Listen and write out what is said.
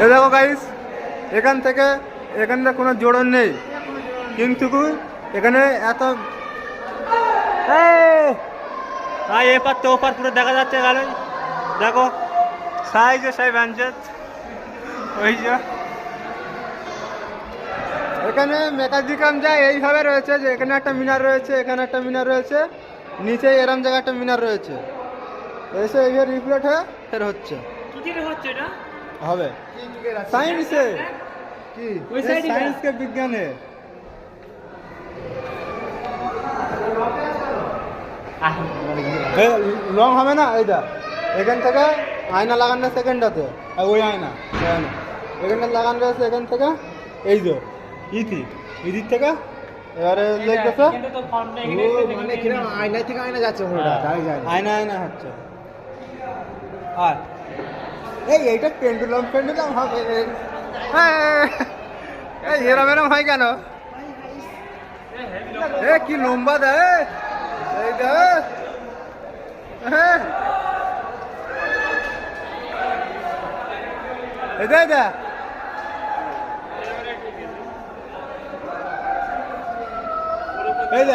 এ দেখো গাইস, এখানটা কোনো জোড়ন নেই, কিন্তু এখানে এত এপার তো ওপার পুরো দেখা যাচ্ছে। গেলে দেখো সাইজে সাই ব্যাঞ্চের ওই যে এখানে মেকানিজম যায় এইভাবে রয়েছে যে এখানে একটা মিনার রয়েছে, এখানে একটা মিনার রয়েছে, নিচে এরম জায়গায় একটা মিনার রয়েছে, এসে এইভাবে রিফ্লেক্ট হয়ে ফের হচ্ছে। এটা হবে সায়েন্সে, কি সায়েন্সকে বিজ্ঞানে রং হবে না। এইটা এখান থেকে আয়না লাগানো সেকেন্ডটাতে, ওই আয়না এখানটা লাগানো রয়েছে, এখান থেকে এই যে ইদির থেকে এবারে দেখতেছে আয়না থেকে আয়না যাচ্ছে, আয়না আয়না হচ্ছে। আর এইটা পেন্ডুলাম হবে। এরম এরম হয় কেন? কি লম্বা দেয় এইটা। এটা এই